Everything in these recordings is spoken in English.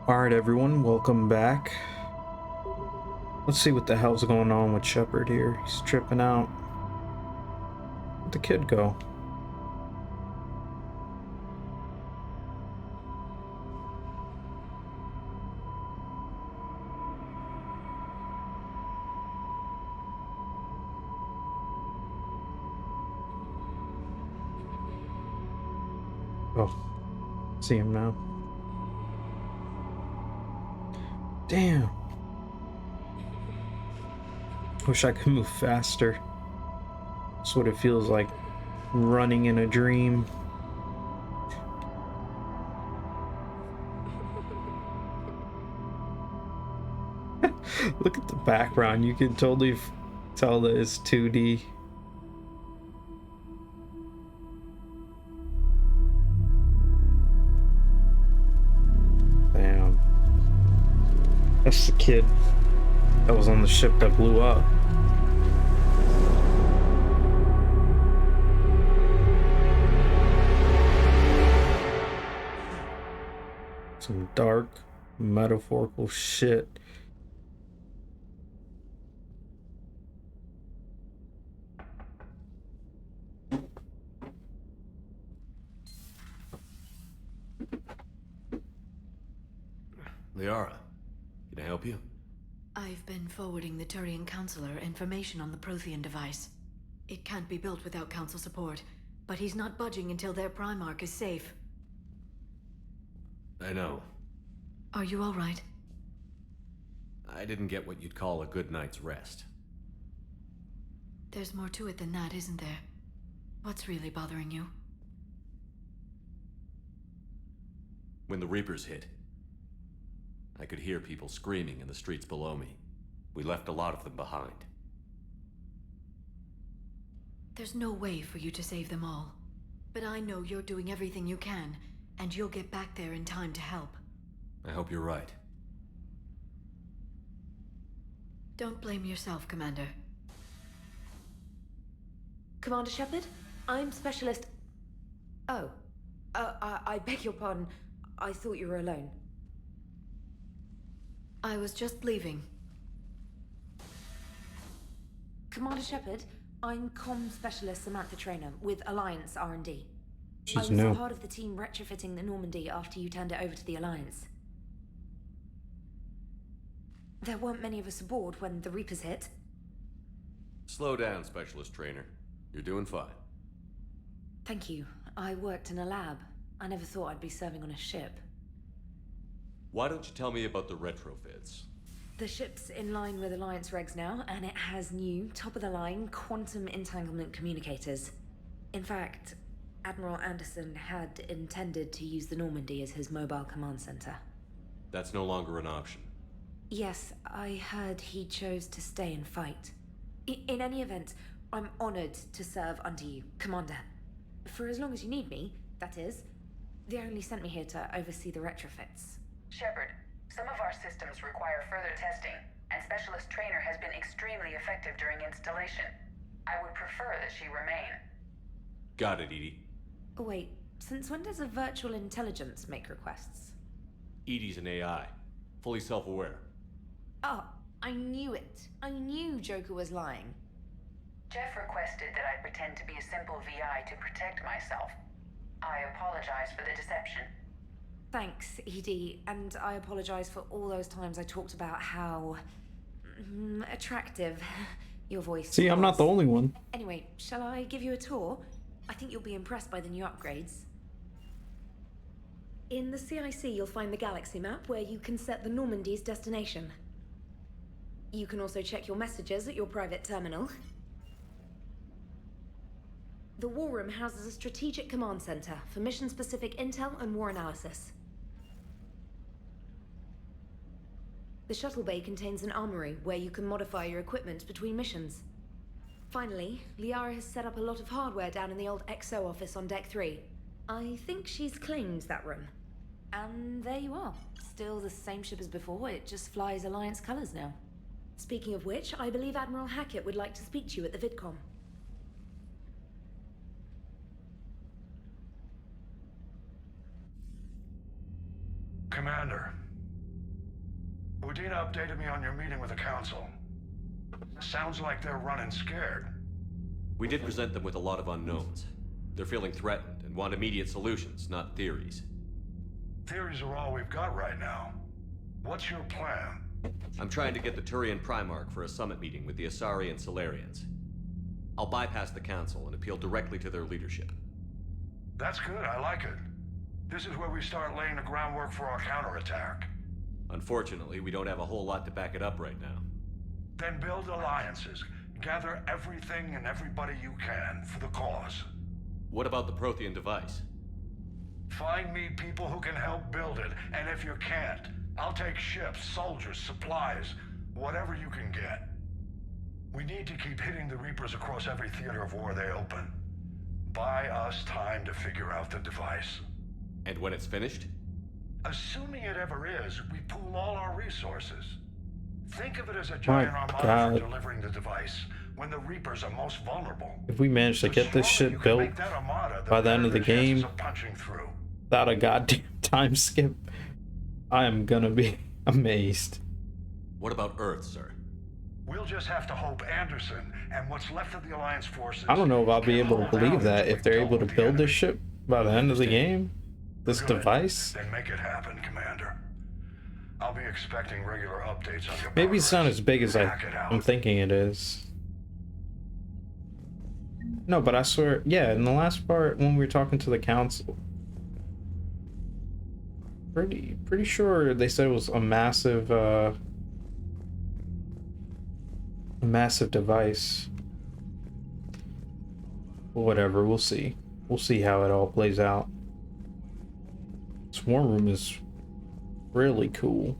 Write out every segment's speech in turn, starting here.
Alright, everyone, welcome back. Let's see what the hell's going on with Shepard here. He's tripping out. Where'd the kid go? Oh, see him now. Damn. Wish I could move faster. That's what it feels like, running in a dream. Look at the background. You can totally tell that it's 2D. Damn. That's the kid that was on the ship that blew up. Some dark, metaphorical shit. Liara, can I help you? I've been forwarding the Turian Counselor information on the Prothean device. It can't be built without Council support, but he's not budging until their Primarch is safe. I know. Are you all right? I didn't get what you'd call a good night's rest. There's more to it than that, isn't there? What's really bothering you? When the Reapers hit, I could hear people screaming in the streets below me. We left a lot of them behind. There's no way for you to save them all. But I know you're doing everything you can, and you'll get back there in time to help. I hope you're right. Don't blame yourself, Commander. Commander Shepard, I'm Specialist... Oh. I beg your pardon. I thought you were alone. I was just leaving. Commander Shepard, I'm Comm Specialist Samantha Traynor with Alliance R&D. I was new. part of the team retrofitting the Normandy after you turned it over to the Alliance. There weren't many of us aboard when the Reapers hit. Slow down, Specialist Trainer. You're doing fine. Thank you. I worked in a lab. I never thought I'd be serving on a ship. Why don't you tell me about the retrofits? The ship's in line with Alliance regs now, and it has new, top-of-the-line quantum entanglement communicators. In fact, Admiral Anderson had intended to use the Normandy as his mobile command center. That's no longer an option. Yes, I heard he chose to stay and fight. In any event, I'm honored to serve under you, Commander. For as long as you need me, that is. They only sent me here to oversee the retrofits. Shepard, some of our systems require further testing, and Specialist Trainer has been extremely effective during installation. I would prefer that she remain. Got it, Edie. Oh, wait, since when does a virtual intelligence make requests? Edie's an AI. Fully self-aware. Oh, I knew it. I knew Joker was lying. Jeff requested that I pretend to be a simple VI to protect myself. I apologize for the deception. Thanks, Edie, and I apologize for all those times I talked about how... attractive your voice See, I'm not was. the only one. Anyway, shall I give you a tour? I think you'll be impressed by the new upgrades. In the CIC, you'll find the galaxy map where you can set the Normandy's destination. You can also check your messages at your private terminal. The War Room houses a strategic command center for mission-specific intel and war analysis. The shuttle bay contains an armory where you can modify your equipment between missions. Finally, Liara has set up a lot of hardware down in the old XO office on Deck 3. I think she's claimed that room. And there you are. Still the same ship as before, it just flies Alliance colors now. Speaking of which, I believe Admiral Hackett would like to speak to you at the VidCom. Commander, Udina updated me on your meeting with the council. Sounds like they're running scared. We did present them with a lot of unknowns. They're feeling threatened and want immediate solutions, not theories. Theories are all we've got right now. What's your plan? I'm trying to get the Turian Primarch for a summit meeting with the Asari and Solarians. I'll bypass the council and appeal directly to their leadership. That's good, I like it. This is where we start laying the groundwork for our counterattack. Unfortunately, we don't have a whole lot to back it up right now. Then build alliances. Gather everything and everybody you can for the cause. What about the Prothean device? Find me people who can help build it, and if you can't, I'll take ships, soldiers, supplies, whatever you can get. We need to keep hitting the Reapers across every theater of war they open. Buy us time to figure out the device. And when it's finished? Assuming it ever is, we pool all our resources. Think of it as a giant armada God. for delivering the device when the Reapers are most vulnerable. If we manage to The get this stronger you shit can built make that armada, by the end of the better chances game of punching through. without a goddamn time skip, I am gonna be amazed. What about Earth, sir? We'll just have to hope Anderson and what's left of the Alliance forces. I don't know if I'll be can able to hold believe out that until if they're we able to dealt with build the this ship by the end of the game. This Good. device. Then make it happen, Commander. I'll be expecting regular updates on your Maybe it's not progress. as big as Hack it I'm out. thinking it is. No, but I swear, yeah, in the last part when we were talking to the council, pretty sure they said it was a massive device. Whatever, we'll see. We'll see how it all plays out. This war room is really cool.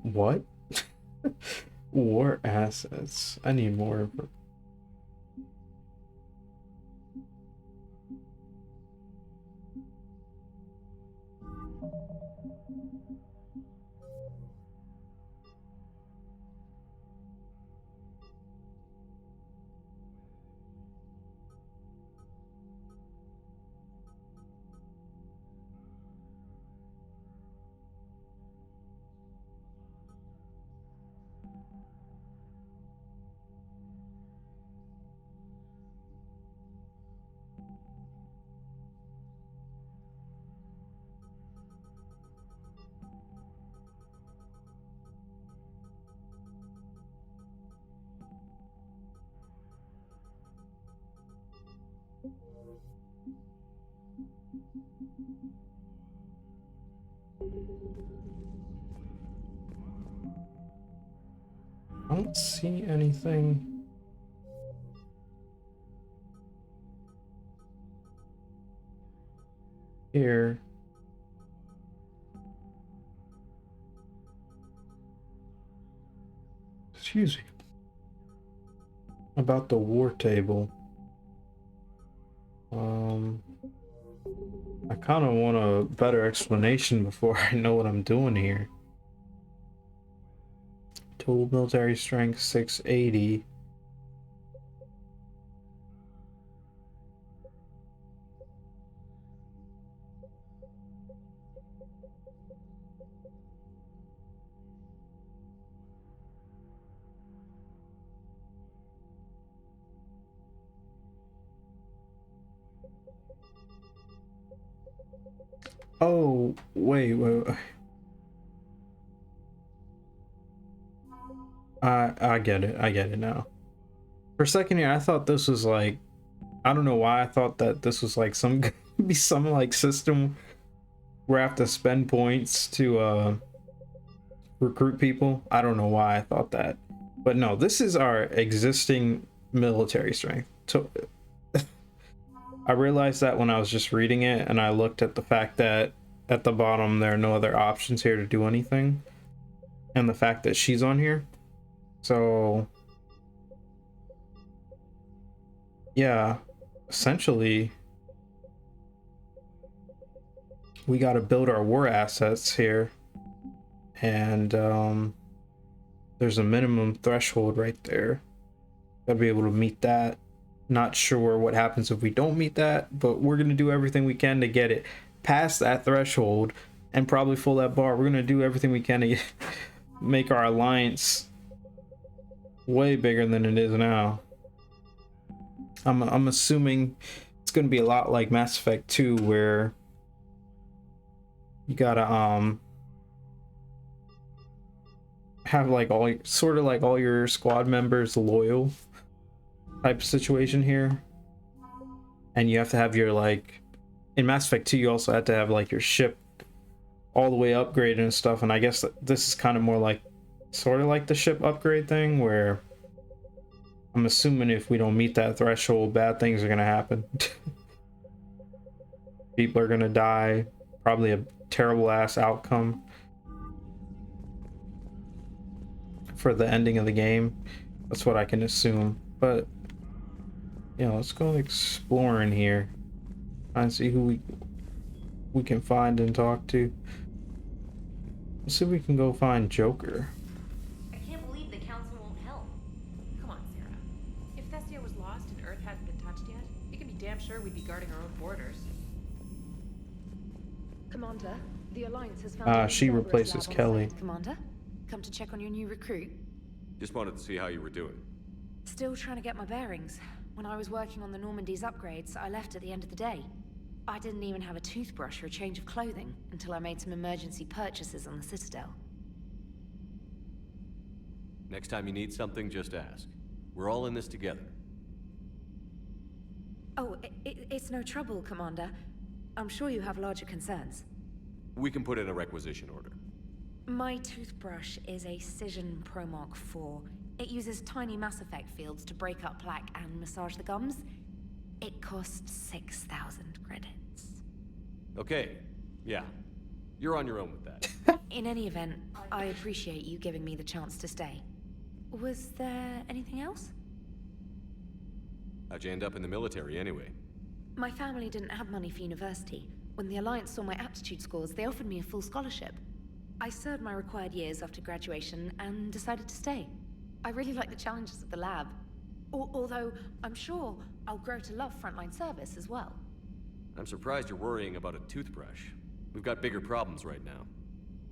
What? War assets. I need more. I don't see anything. Here. Excuse me. About the war table. I kind of want a better explanation before I know what I'm doing here. Total military strength 680. Oh, wait. I get it. I get it now. For a second here, I thought this was like, I don't know why I thought that this was like some like system where I have to spend points to recruit people. I don't know why I thought that, but no, this is our existing military strength. So I realized that when I was just reading it, and I looked at the fact that at the bottom there are no other options here to do anything. and the fact that she's on here. So yeah, essentially we got to build our war assets here, and there's a minimum threshold right there. Gotta be able to meet that. Not sure what happens if we don't meet that, but we're gonna do everything we can to get it past that threshold and probably fill that bar. We're gonna do everything we can to get, make our alliance way bigger than it is now. I'm assuming it's gonna be a lot like Mass Effect 2, where you gotta have like all sort of like all your squad members loyal type of situation here, and you have to have your, like in Mass Effect 2 you also had to have like your ship all the way upgraded and stuff, and I guess this is kind of more like sort of like the ship upgrade thing, where I'm assuming if we don't meet that threshold, bad things are gonna happen. People are gonna die, probably a terrible ass outcome for the ending of the game. That's what I can assume. But yeah, let's go exploring here and see who we can find and talk to. Let's see if we can go find Joker. I can't believe the council won't help. Come on, Sarah. If Thessia was lost and Earth hadn't been touched yet, you can be damn sure we'd be guarding our own borders. Commander, the Alliance has found She Cerberus replaces lab on Kelly. site. Commander, come to check on your new recruit. Just wanted to see how you were doing. Still trying to get my bearings. When I was working on the Normandy's upgrades, I left at the end of the day. I didn't even have a toothbrush or a change of clothing until I made some emergency purchases on the Citadel. Next time you need something, just ask. We're all in this together. Oh, it's no trouble, Commander. I'm sure you have larger concerns. We can put in a requisition order. My toothbrush is a Cision Pro Mark IV. It uses tiny Mass Effect fields to break up plaque and massage the gums. It costs 6,000 credits. Okay, yeah. You're on your own with that. In any event, I appreciate you giving me the chance to stay. Was there anything else? How'd you end up in the military anyway? My family didn't have money for university. When the Alliance saw my aptitude scores, they offered me a full scholarship. I served my required years after graduation and decided to stay. I really like the challenges of the lab. Although, I'm sure I'll grow to love frontline service as well. I'm surprised you're worrying about a toothbrush. We've got bigger problems right now.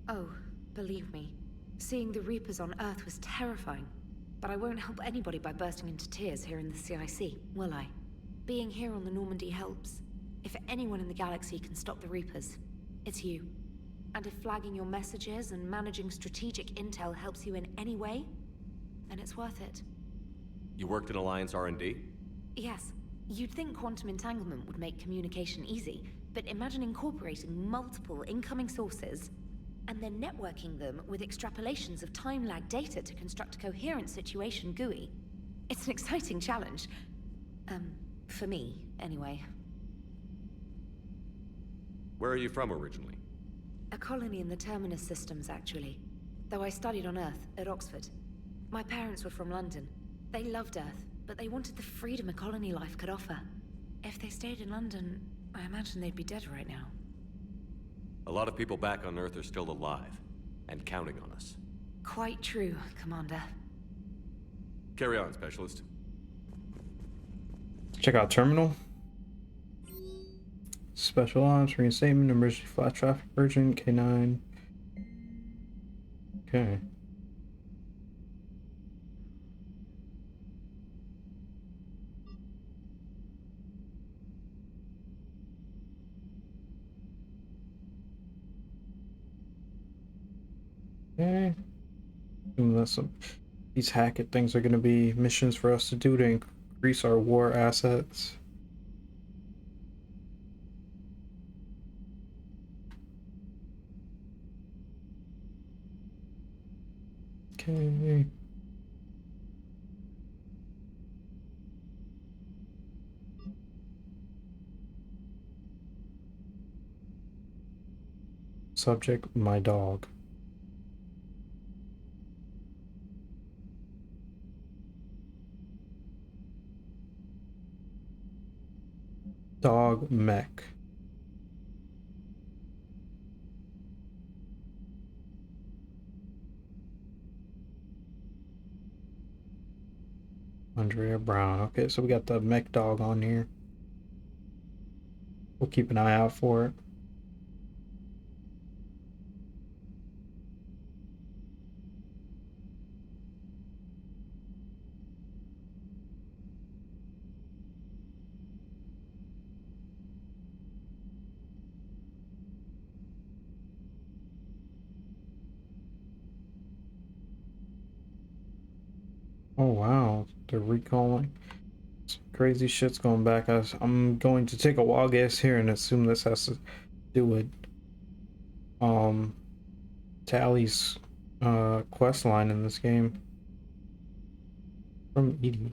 Oh, believe me, seeing the Reapers on Earth was terrifying. But I won't help anybody by bursting into tears here in the CIC, will I? Being here on the Normandy helps. If anyone in the galaxy can stop the Reapers, it's you. And if flagging your messages and managing strategic intel helps you in any way, then it's worth it. You worked in Alliance R&D? Yes. You'd think quantum entanglement would make communication easy, but imagine incorporating multiple incoming sources and then networking them with extrapolations of time-lag data to construct a coherent situation GUI. It's an exciting challenge. For me, anyway. Where are you from originally? A colony in the Terminus systems, actually. Though I studied on Earth, at Oxford. My parents were from London. They loved Earth, but they wanted the freedom a colony life could offer. If they stayed in London, I imagine they'd be dead right now. A lot of people back on Earth are still alive, and counting on us. Quite true, Commander. Carry on, Specialist. Check out terminal. Special ops, reinstatement, emergency flash traffic, urgent, K9. Okay. Okay. Unless some these Hackett things are going to be missions for us to do to increase our war assets. Okay. Subject, my dog. Dog mech. Andrea Brown. Okay, so we got the mech dog on here. We'll keep an eye out for it. Oh wow, they're recalling. Some crazy shit's going back. I'm going to take a wild guess here and assume this has to do with Tally's quest line in this game from Edie.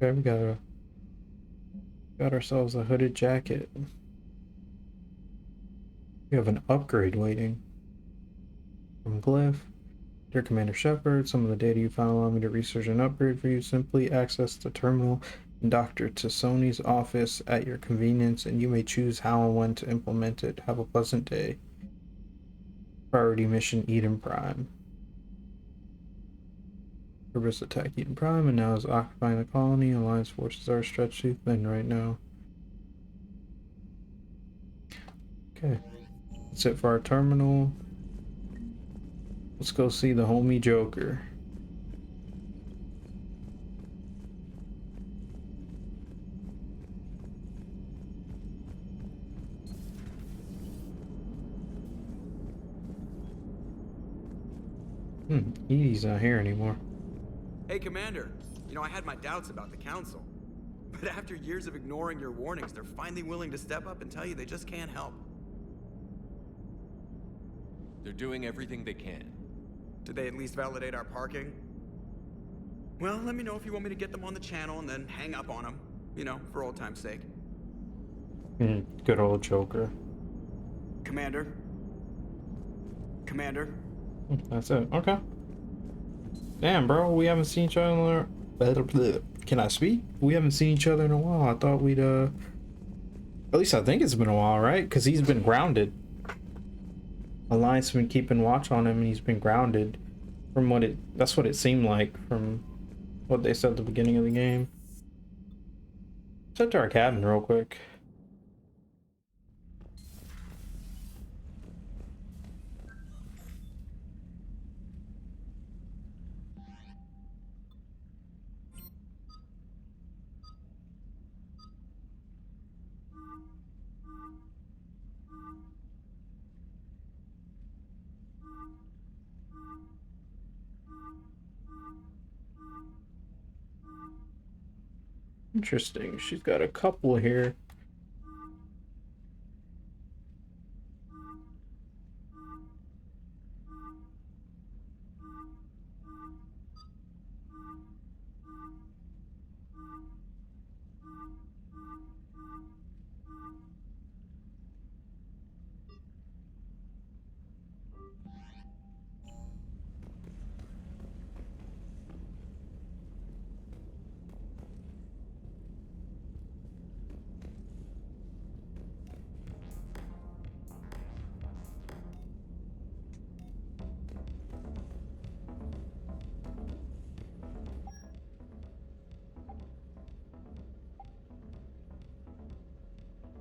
Okay, we got ourselves a hooded jacket. We have an upgrade waiting from Glyph. Dear Commander Shepard, some of the data you found allow me to research an upgrade for you. Simply access the terminal and Dr. Tassoni's office at your convenience, and you may choose how and when to implement it. Have a pleasant day. Priority mission Eden Prime. Purpose attack Eden Prime and now is occupying the colony. Alliance forces are stretched too thin right now. Okay. That's it for our terminal. Let's go see the homie Joker. Edie's not here anymore. Hey, Commander. You know, I had my doubts about the Council. But after years of ignoring your warnings, they're finally willing to step up and tell you they just can't help. They're doing everything they can. Did they at least validate our parking? Well, let me know if you want me to get them on the channel and then hang up on them. You know, for old time's sake. Good old Joker. Commander? Commander? That's it. Okay. Damn, bro, we haven't seen each other. Can I speak? We haven't seen each other in a while. I thought we'd at least I think it's been a while, right? Because he's been grounded. Alliance has been keeping watch on him, and he's been grounded. From what that's what it seemed like from what they said at the beginning of the game. Let's head to our cabin real quick. Interesting. She's got a couple here.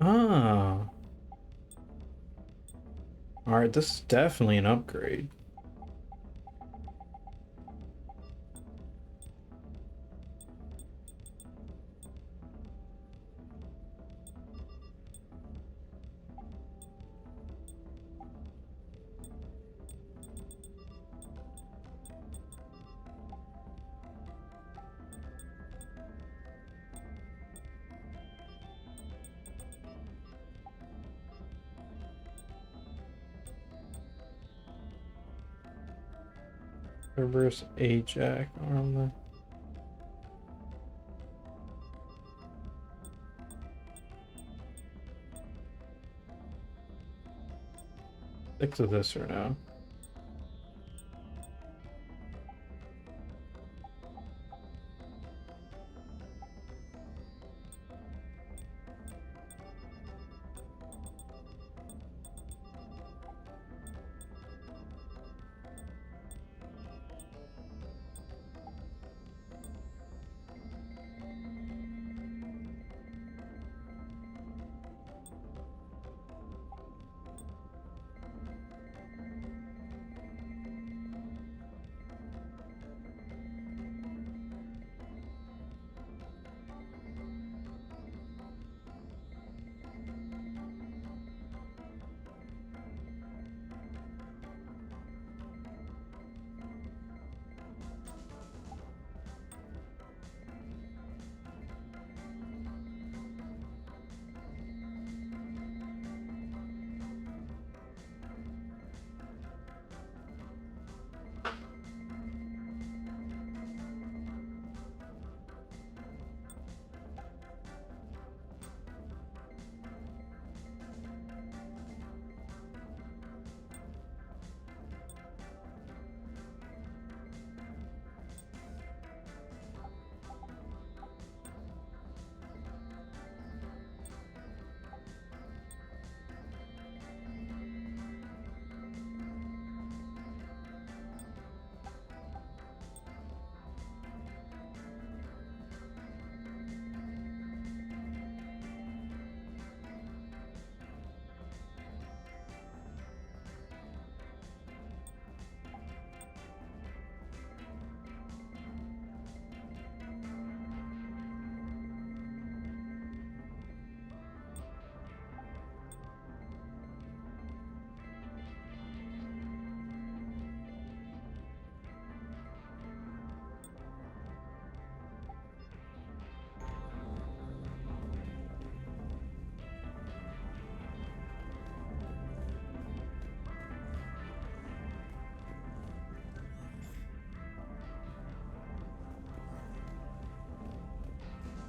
Ah. Alright, this is definitely an upgrade. Reverse Ajax armor. Six of this for now.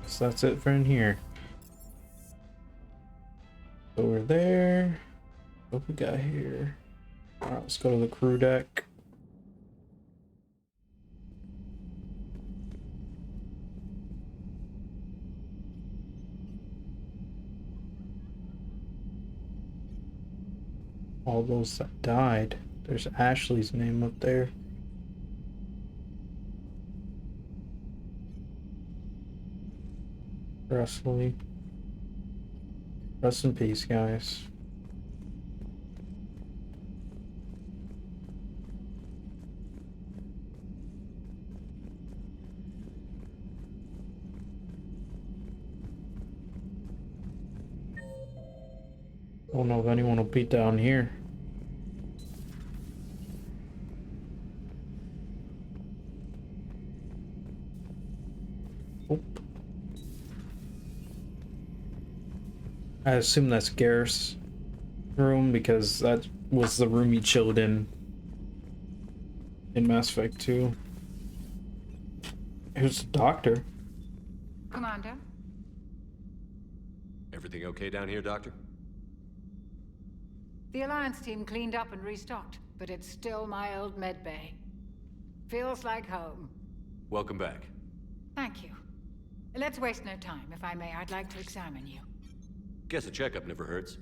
So that's it for in here. Over there. What we got here? Alright, let's go to the crew deck. All those that died. There's Ashley's name up there. Presley. Rest in peace, guys. I don't know if anyone will be down here. Oh. I assume that's Gareth's room because that was the room he chilled in Mass Effect 2. Here's the doctor. Commander? Everything okay down here, Doctor? The Alliance team cleaned up and restocked, but it's still my old medbay. Feels like home. Welcome back. Thank you. Let's waste no time. If I may, I'd like to examine you. Guess a checkup never hurts.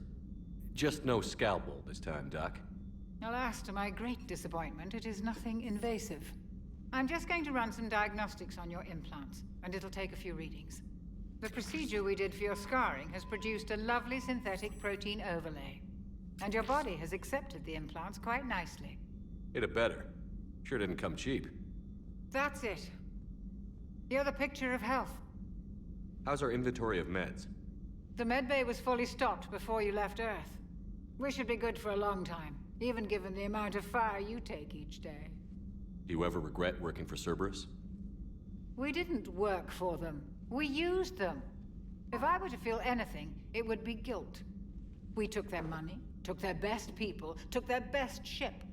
Just no scalpel this time, Doc. Alas, to my great disappointment, it is nothing invasive. I'm just going to run some diagnostics on your implants, and it'll take a few readings. The procedure we did for your scarring has produced a lovely synthetic protein overlay. And your body has accepted the implants quite nicely. It had better. Sure didn't come cheap. That's it. You're the picture of health. How's our inventory of meds? The medbay was fully stocked before you left Earth. We should be good for a long time, even given the amount of fire you take each day. Do you ever regret working for Cerberus? We didn't work for them. We used them. If I were to feel anything, it would be guilt. We took their money, took their best people, took their best ship.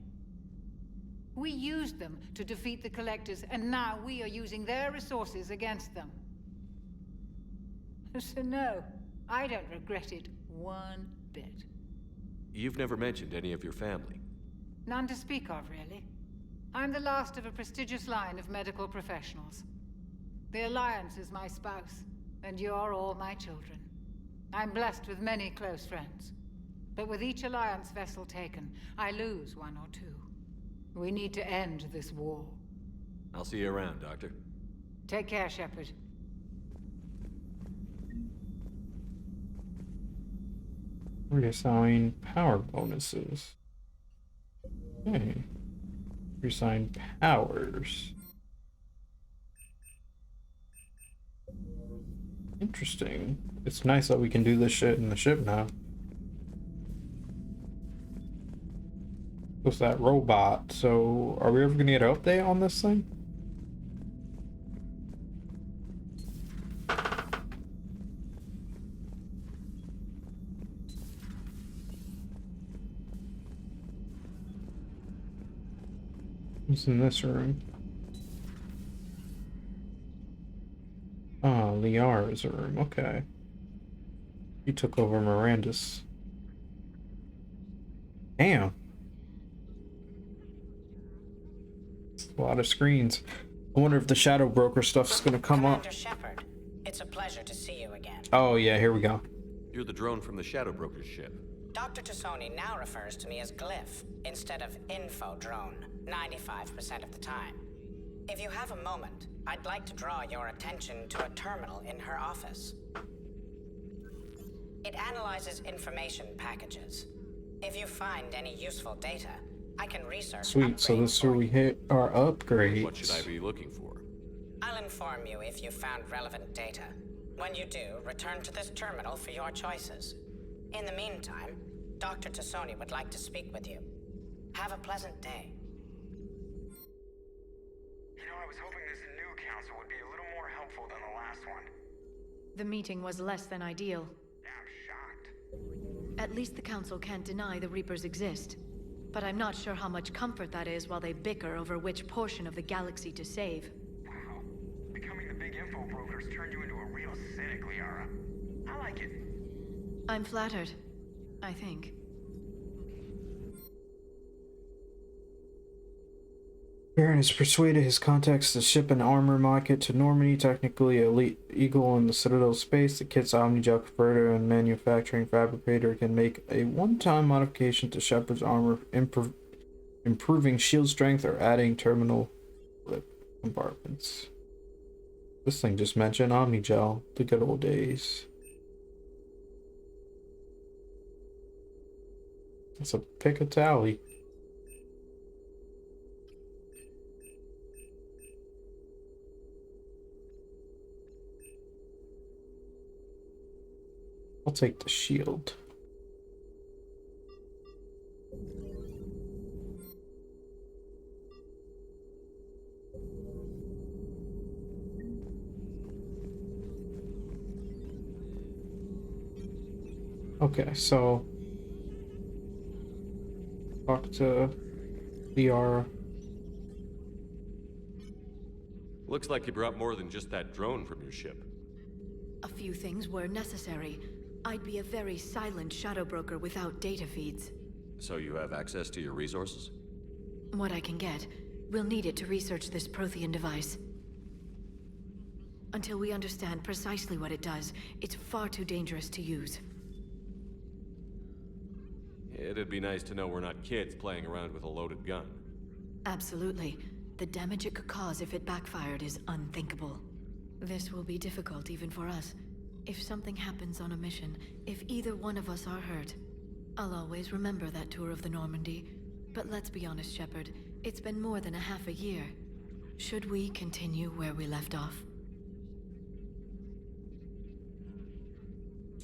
We used them to defeat the Collectors, and now we are using their resources against them. So no, I don't regret it one bit. You've never mentioned any of your family. None to speak of, really. I'm the last of a prestigious line of medical professionals. The Alliance is my spouse, and you're all my children. I'm blessed with many close friends. But with each Alliance vessel taken, I lose one or two. We need to end this war. I'll see you around, Doctor. Take care, Shepard. Reassign power bonuses. Okay. Reassign powers. Interesting. It's nice that we can do this shit in the ship now. What's that robot? So, are we ever gonna get an update on this thing? What's in this room? Ah, Liara's room. Okay. He took over Miranda's. Damn. A lot of screens. I wonder if the Shadow Broker stuff's gonna come Commander up. Shepard, it's a pleasure to see you again. Oh yeah, here we go. You're the drone from the Shadow Broker's ship. Dr. Tassoni now refers to me as Glyph instead of Info Drone, 95% of the time. If you have a moment, I'd like to draw your attention to a terminal in her office. It analyzes information packages. If you find any useful data, I can research. Sweet, so this is where we hit our upgrades. What should I be looking for? I'll inform you if you found relevant data. When you do, return to this terminal for your choices. In the meantime, Dr. Tassoni would like to speak with you. Have a pleasant day. You know, I was hoping this new council would be a little more helpful than the last one. The meeting was less than ideal. Yeah, I'm shocked. At least the council can't deny the Reapers exist. But I'm not sure how much comfort that is while they bicker over which portion of the galaxy to save. Wow. Becoming the big info brokers turned you into a real cynic, Liara. I like it. I'm flattered, I think. Baron has persuaded his contacts to ship an armor market to Normandy, technically elite Eagle in the Citadel space. The kit's Omnigel converter and manufacturing fabricator can make a one-time modification to Shepard's armor, improving shield strength or adding terminal lip compartments. This thing just mentioned Omnigel, the good old days. It's a pick a tally. I'll take the shield. Okay, so talk to Liara. Looks like you brought more than just that drone from your ship. A few things were necessary. I'd be a very silent shadow broker without data feeds. So you have access to your resources? What I can get. We'll need it to research this Prothean device. Until we understand precisely what it does, it's far too dangerous to use. It'd be nice to know we're not kids playing around with a loaded gun. Absolutely. The damage it could cause if it backfired is unthinkable. This will be difficult even for us. If something happens on a mission, if either one of us are hurt, I'll always remember that tour of the Normandy. But let's be honest, Shepard. It's been more than a half a year. Should we continue where we left off?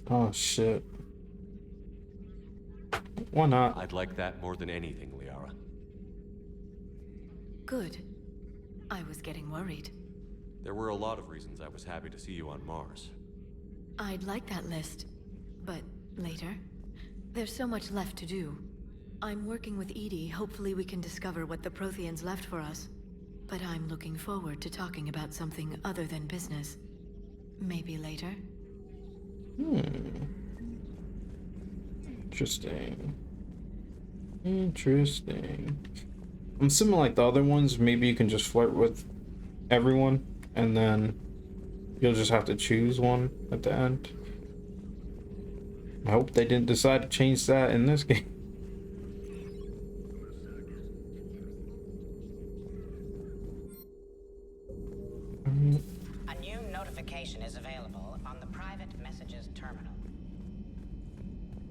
Oh shit. Why not? I'd like that more than anything, Liara. Good. I was getting worried. There were a lot of reasons I was happy to see you on Mars. I'd like that list, but later. There's so much left to do. I'm working with Edie. Hopefully we can discover what the Protheans left for us. But I'm looking forward to talking about something other than business. Maybe later? Interesting. Interesting. I'm assuming like the other ones, maybe you can just flirt with everyone and then you'll just have to choose one at the end. I hope they didn't decide to change that in this game. A new notification is available on the private messages terminal.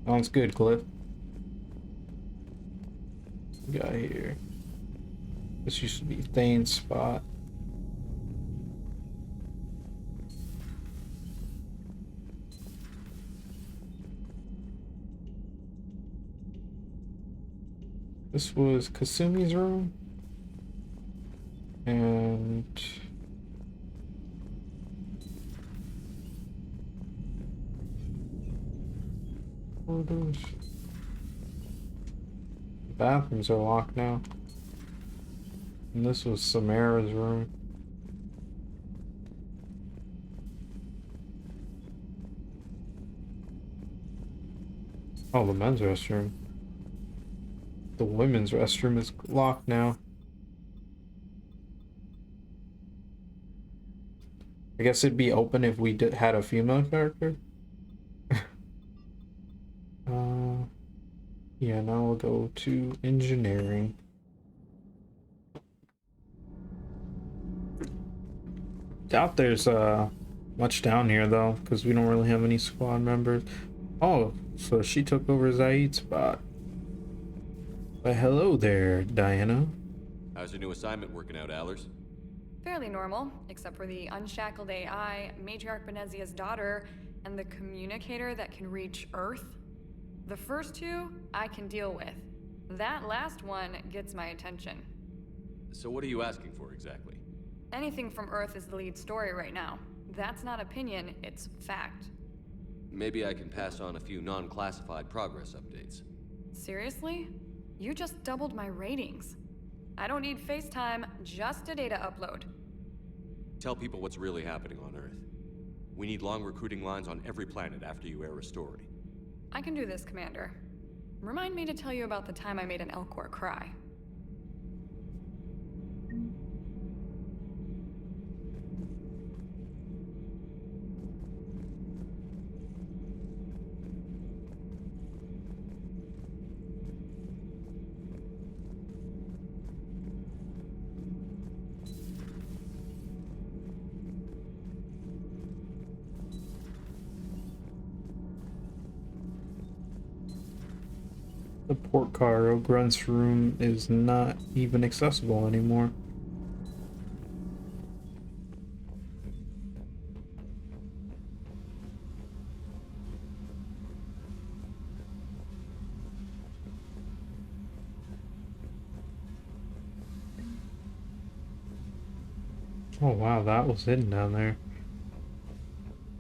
Sounds good, Cliff. We got here. This used to be Thane's spot. This was Kasumi's room. And quarters. The bathrooms are locked now. And this was Samara's room. Oh, the men's restroom. The women's restroom is locked now. I guess it'd be open if we had a female character. Yeah, now we'll go to engineering. Doubt there's much down here though, because we don't really have any squad members. Oh, so she took over Zaid's spot. But hello there, Diana. How's your new assignment working out, Allers? Fairly normal, except for the unshackled AI, Matriarch Benezia's daughter, and the communicator that can reach Earth. The first two, I can deal with. That last one gets my attention. So what are you asking for exactly? Anything from Earth is the lead story right now. That's not opinion, it's fact. Maybe I can pass on a few non-classified progress updates. Seriously? You just doubled my ratings. I don't need FaceTime, just a data upload. Tell people what's really happening on Earth. We need long recruiting lines on every planet after you air a story. I can do this, Commander. Remind me to tell you about the time I made an Elcor cry. The port car Grunt's room is not even accessible anymore. Oh wow, that was hidden down there.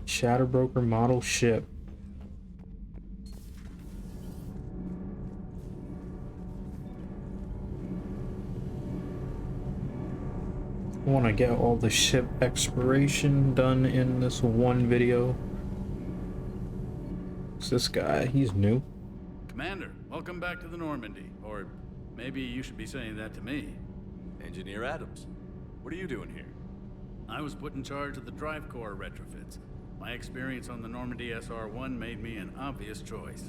Shatterbroker model ship. I want to get all the ship exploration done in this one video. What's this guy? He's new. Commander, welcome back to the Normandy. Or maybe you should be saying that to me. Engineer Adams, what are you doing here? I was put in charge of the drive core retrofits. My experience on the Normandy SR-1 made me an obvious choice.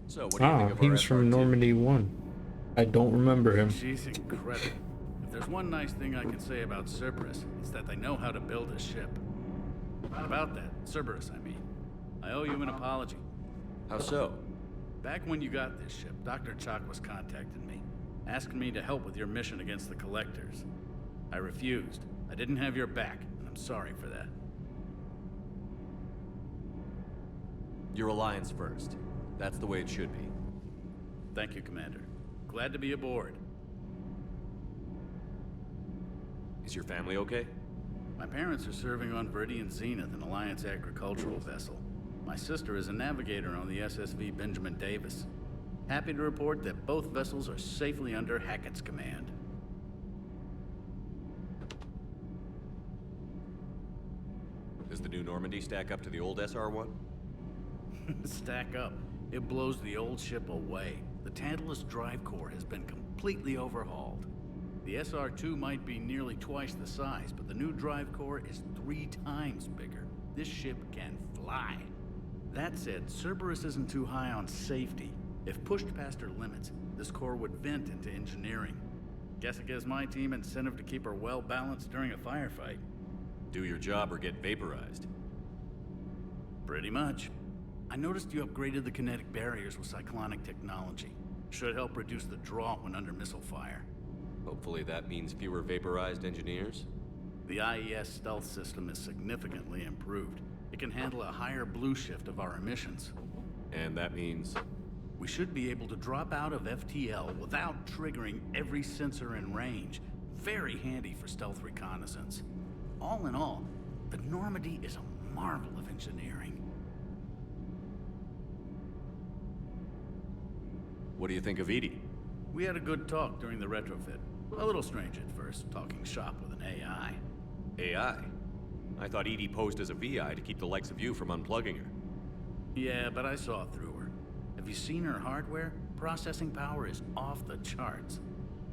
So, what do you think of our he was from SR2? Normandy 1. I don't remember him. She's incredible. If there's one nice thing I can say about Cerberus, it's that they know how to build a ship. About that, Cerberus, I mean. I owe you an apology. How so? Back when you got this ship, Dr. Chakwas contacted me, asking me to help with your mission against the Collectors. I refused. I didn't have your back, and I'm sorry for that. Your alliance first. That's the way it should be. Thank you, Commander. Glad to be aboard. Is your family okay? My parents are serving on Viridian Zenith, an Alliance agricultural vessel. My sister is a navigator on the SSV Benjamin Davis. Happy to report that both vessels are safely under Hackett's command. Does the new Normandy stack up to the old SR-1? Stack up. It blows the old ship away. The Tantalus drive core has been completely overhauled. The SR-2 might be nearly twice the size, but the new drive core is 3 times bigger. This ship can fly. That said, Cerberus isn't too high on safety. If pushed past her limits, this core would vent into engineering. Guess it gives my team incentive to keep her well balanced during a firefight. Do your job or get vaporized. Pretty much. I noticed you upgraded the kinetic barriers with cyclonic technology. Should help reduce the draw when under missile fire. Hopefully that means fewer vaporized engineers. The IES stealth system is significantly improved. It can handle a higher blue shift of our emissions. And that means... we should be able to drop out of FTL without triggering every sensor in range. Very handy for stealth reconnaissance. All in all, the Normandy is a marvel of engineering. What do you think of Edie? We had a good talk during the retrofit. A little strange at first, talking shop with an AI. AI? I thought Edie posed as a VI to keep the likes of you from unplugging her. Yeah, but I saw through her. Have you seen her hardware? Processing power is off the charts.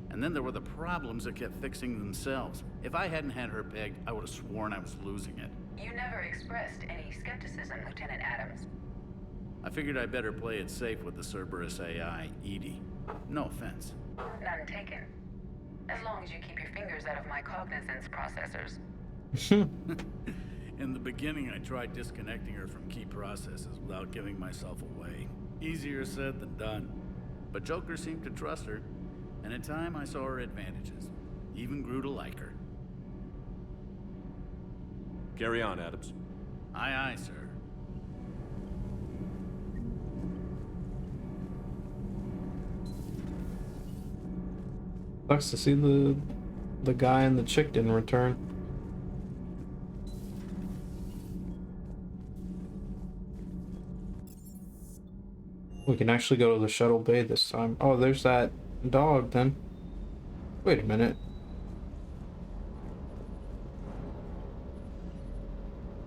And then there were the problems that kept fixing themselves. If I hadn't had her pegged, I would have sworn I was losing it. You never expressed any skepticism, Lieutenant Adams. I figured I'd better play it safe with the Cerberus AI, Edie. No offense. None taken. As long as you keep your fingers out of my cognizance processors. In the beginning, I tried disconnecting her from key processes without giving myself away. Easier said than done. But Joker seemed to trust her, and in time I saw her advantages. Even grew to like her. Carry on, Adams. Aye, aye, sir. Sucks to see the guy and the chick didn't return. We can actually go to the shuttle bay this time. Oh, there's that dog then. Wait a minute.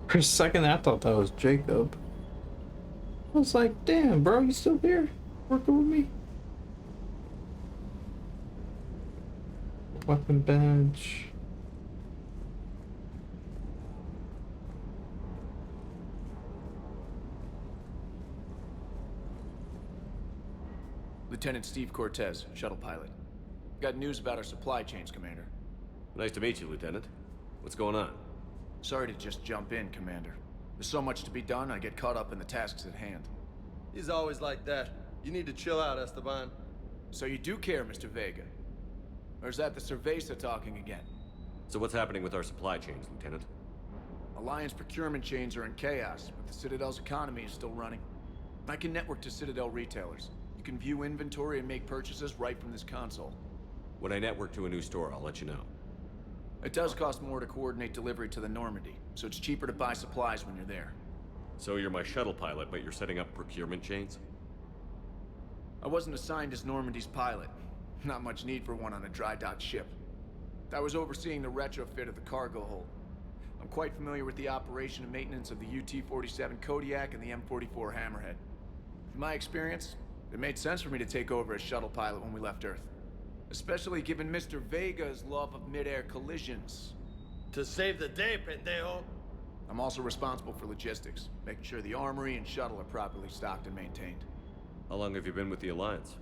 For a second I thought that was Jacob. I was like, damn bro, you still here? Working with me? Weapon bench. Lieutenant Steve Cortez, shuttle pilot. Got news about our supply chains, Commander. Nice to meet you, Lieutenant. What's going on? Sorry to just jump in, Commander. There's so much to be done, I get caught up in the tasks at hand. He's always like that. You need to chill out, Esteban. So you do care, Mr. Vega? Or is that the Cerveza talking again? So what's happening with our supply chains, Lieutenant? Alliance procurement chains are in chaos, but the Citadel's economy is still running. I can network to Citadel retailers. You can view inventory and make purchases right from this console. When I network to a new store, I'll let you know. It does cost more to coordinate delivery to the Normandy, so it's cheaper to buy supplies when you're there. So you're my shuttle pilot, but you're setting up procurement chains? I wasn't assigned as Normandy's pilot. Not much need for one on a dry dock ship. I was overseeing the retrofit of the cargo hold. I'm quite familiar with the operation and maintenance of the UT-47 Kodiak and the M44 Hammerhead. In my experience, it made sense for me to take over as shuttle pilot when we left Earth. Especially given Mr. Vega's love of mid-air collisions. To save the day, pendejo. I'm also responsible for logistics, making sure the armory and shuttle are properly stocked and maintained. How long have you been with the Alliance?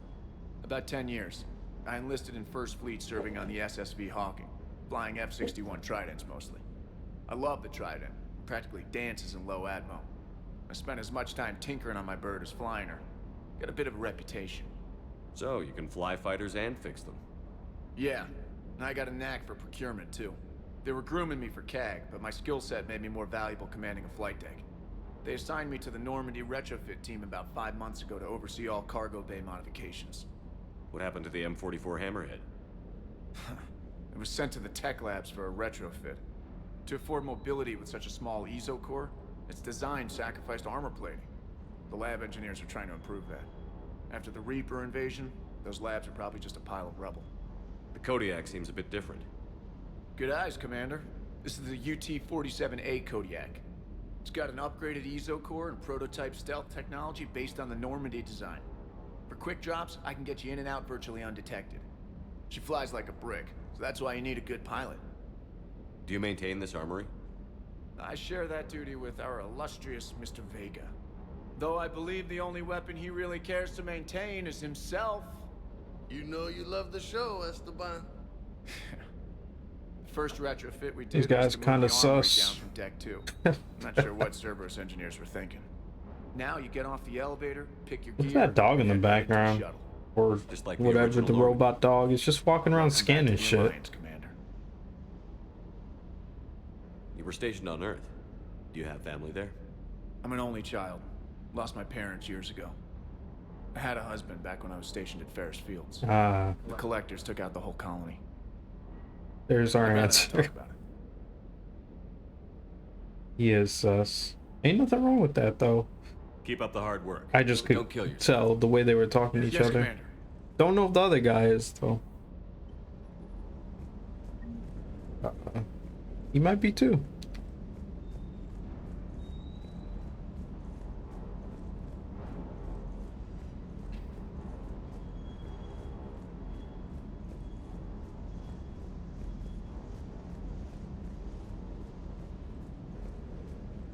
About 10 years. I enlisted in First Fleet serving on the SSV Hawking, flying F-61 Tridents mostly. I love the Trident, practically dances in low atmo. I spent as much time tinkering on my bird as flying her. Got a bit of a reputation. So, you can fly fighters and fix them? Yeah, and I got a knack for procurement too. They were grooming me for CAG, but my skill set made me more valuable commanding a flight deck. They assigned me to the Normandy retrofit team about 5 months ago to oversee all cargo bay modifications. What happened to the M44 Hammerhead? It was sent to the tech labs for a retrofit. To afford mobility with such a small ESO core, its design sacrificed armor plating. The lab engineers are trying to improve that. After the Reaper invasion, those labs are probably just a pile of rubble. The Kodiak seems a bit different. Good eyes, Commander. This is the UT-47A Kodiak. It's got an upgraded EZO core and prototype stealth technology based on the Normandy design. For quick drops, I can get you in and out virtually undetected. She flies like a brick, so that's why you need a good pilot. Do you maintain this armory? I share that duty with our illustrious Mr. Vega. Though I believe the only weapon he really cares to maintain is himself. You know you love the show, Esteban. First retrofit we did. These guys kind of sus. Down from deck 2. Not sure what Cerberus engineers were thinking. Now you get off the elevator, pick your gear. What's that dog in the background? Or just like whatever, the robot dog. It's just walking around scanning shit. You were stationed on Earth. Do you have family there? I'm an only child. Lost my parents years ago. I had a husband back when I was stationed at Ferris Fields. The collectors took out the whole colony. There's our answer. He is sus. Ain't nothing wrong with that though. Keep up the hard work. I just could tell the way they were talking to each other. Commander. Don't know if the other guy is though. He might be too.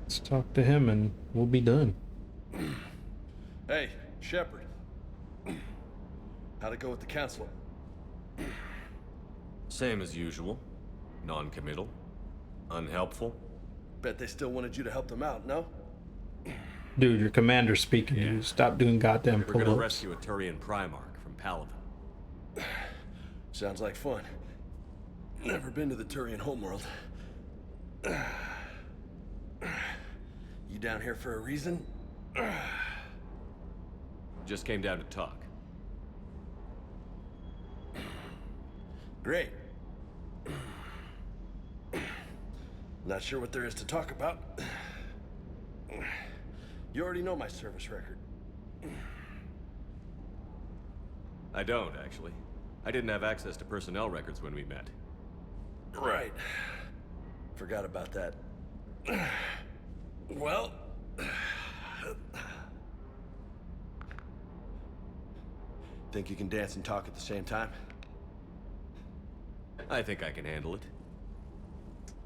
Let's talk to him and we'll be done. Hey, Shepard. How'd it go with the council? Same as usual. Non-committal. Unhelpful. Bet they still wanted you to help them out, no? Dude, your commander's speaking to you. Stop doing goddamn We're gonna pull-ups. rescue a Turian Primarch from Paladin. Sounds like fun. Never been to the Turian homeworld. You down here for a reason? Just came down to talk. Great. Not sure what there is to talk about. You already know my service record. I don't, actually. I didn't have access to personnel records when we met. Right. Forgot about that. Well... Think you can dance and talk at the same time? I think I can handle it.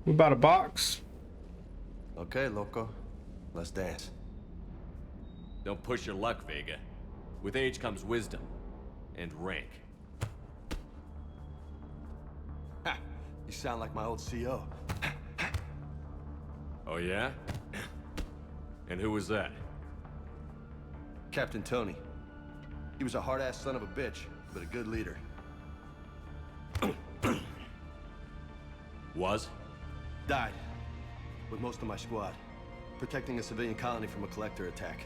We about a box? Okay, loco. Let's dance. Don't push your luck, Vega. With age comes wisdom. And rank. Ha! You sound like my old CO. Oh yeah? And who was that? Captain Tony. He was a hard-ass son of a bitch, but a good leader. Was? Died. With most of my squad. Protecting a civilian colony from a collector attack.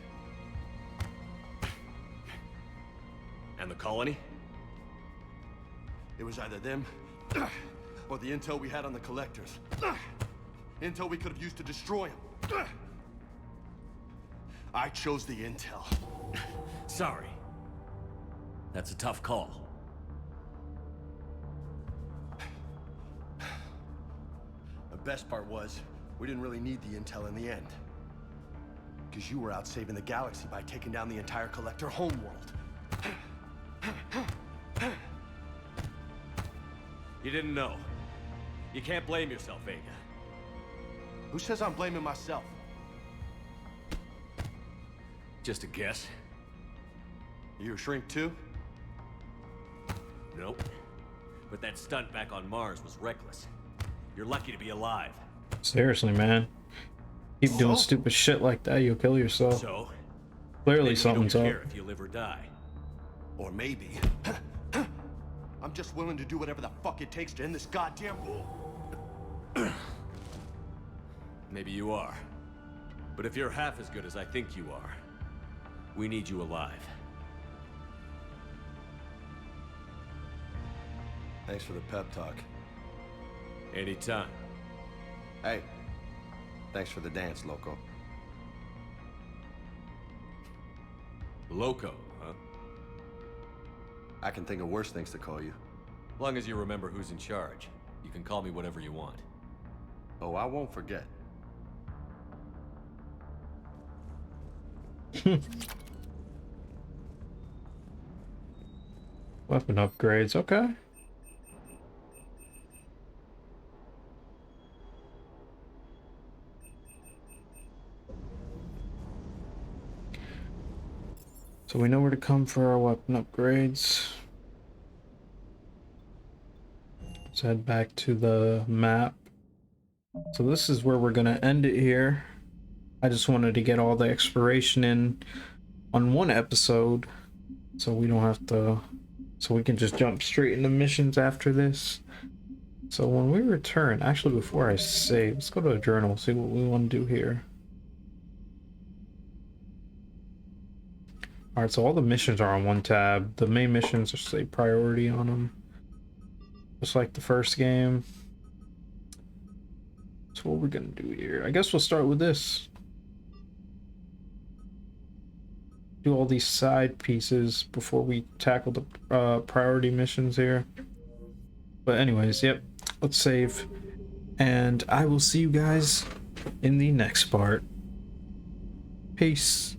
And the colony? It was either them, or the intel we had on the collectors. Intel we could have used to destroy them. I chose the intel. Sorry. That's a tough call. The best part was, we didn't really need the intel in the end. Because you were out saving the galaxy by taking down the entire collector homeworld. You didn't know. You can't blame yourself, Vega. Who says I'm blaming myself? Just a guess. You a shrink too? Nope. But that stunt back on Mars was reckless. You're lucky to be alive. Seriously, man. Keep doing stupid shit like that, you'll kill yourself. So? Clearly something's you up. don't care if you live or die. Or maybe... I'm just willing to do whatever the fuck it takes to end this goddamn war. Maybe you are. But if you're half as good as I think you are, we need you alive. Thanks for the pep talk. Anytime. Hey, thanks for the dance, loco. Loco, huh? I can think of worse things to call you. Long as you remember who's in charge, you can call me whatever you want. Oh, I won't forget. Weapon upgrades, okay. So we know where to come for our weapon upgrades. Let's head back to the map. So this is where we're gonna end it here. I just wanted to get all the exploration in on one episode, so we don't have to, so we can just jump straight into missions after this. So when we return, actually before I save, let's go to a journal, see what we want to do here. Alright, so all the missions are on one tab. The main missions just say priority on them. Just like the first game. So what we're gonna do here, I guess we'll start with this. Do all these side pieces before we tackle the priority missions here. But anyways, yep, let's save. And I will see you guys in the next part. Peace.